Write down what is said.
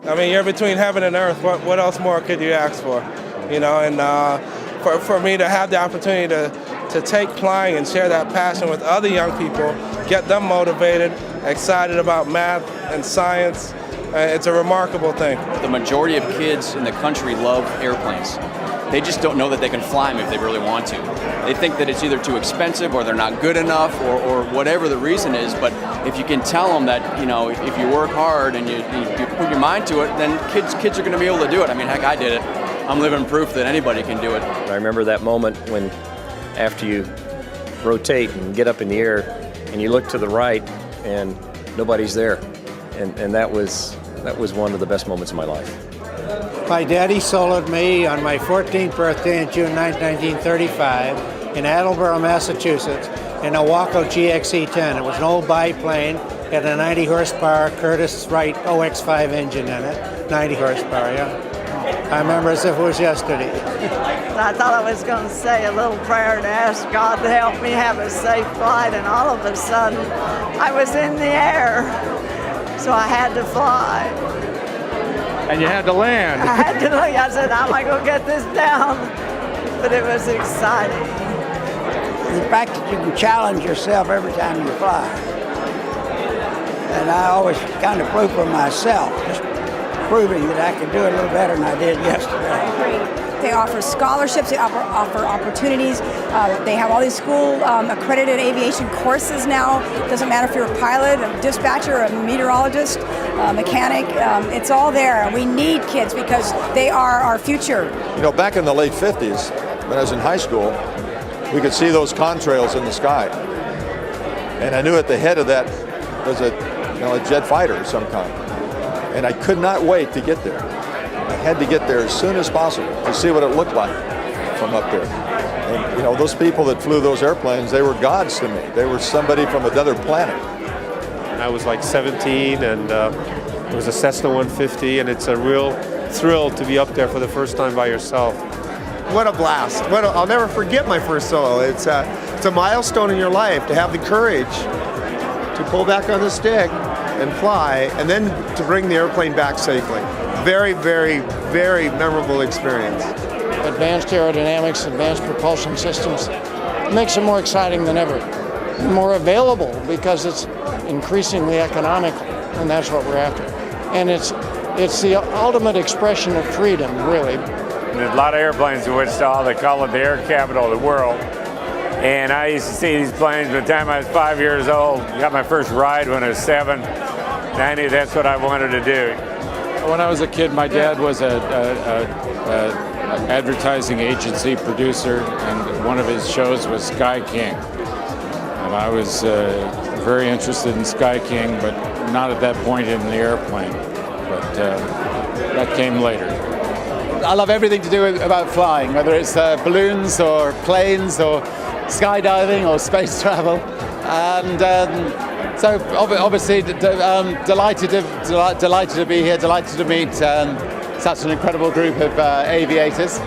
I mean, you're between heaven and earth. What else more could you ask for? You know, and for me to have the opportunity to take flying and share that passion with other young people, get them motivated, excited about math and science, it's a remarkable thing. The majority of kids in the country love airplanes. They just don't know that they can fly them if they really want to. They think that it's either too expensive or they're not good enough or whatever the reason is, but if you can tell them that, you know, if you work hard and you put your mind to it, then kids are going to be able to do it. I mean, heck, I did it. I'm living proof that anybody can do it. I remember that moment when after you rotate and get up in the air and you look to the right and nobody's there. And that was one of the best moments of my life. My daddy soloed me on my 14th birthday in June 1935 in Attleboro, Massachusetts, in a Waco GXE-10. It was an old biplane, had a 90 horsepower Curtiss-Wright OX5 engine in it. 90 horsepower, yeah. I remember as if it was yesterday. I thought I was going to say a little prayer to ask God to help me have a safe flight, and all of a sudden I was in the air, so I had to fly. And you had to land. I had to look. I said, how am I going to get this down? But it was exciting. The fact that you can challenge yourself every time you fly. And I always kind of prove for myself, just proving that I could do it a little better than I did yesterday. They offer scholarships, they offer opportunities. They have all these school accredited aviation courses now. It doesn't matter if you're a pilot, a dispatcher, a meteorologist, a mechanic. It's all there. We need kids because they are our future. You know, back in the late 50s, when I was in high school, we could see those contrails in the sky. And I knew at the head of that was a jet fighter of some kind. And I could not wait to get there. I had to get there as soon as possible to see what it looked like from up there. And, you know, those people that flew those airplanes, they were gods to me. They were somebody from another planet. I was like 17, and it was a Cessna 150, and it's a real thrill to be up there for the first time by yourself. What a blast. I'll never forget my first solo. It's a milestone in your life to have the courage to pull back on the stick and fly, and then to bring the airplane back safely. Very, very, very memorable experience. Advanced aerodynamics, advanced propulsion systems makes it more exciting than ever. More available because it's increasingly economical, and that's what we're after. And it's the ultimate expression of freedom, really. There's a lot of airplanes in Wichita. They call it the air capital of the world. And I used to see these planes by the time I was 5 years old. Got my first ride when I was 7. And I knew that's what I wanted to do. When I was a kid, my dad was an advertising agency producer, and one of his shows was Sky King. And I was very interested in Sky King, but not at that point in the airplane. But that came later. I love everything to do about flying, whether it's balloons or planes or skydiving or space travel. And so obviously delighted to be here, delighted to meet such an incredible group of aviators.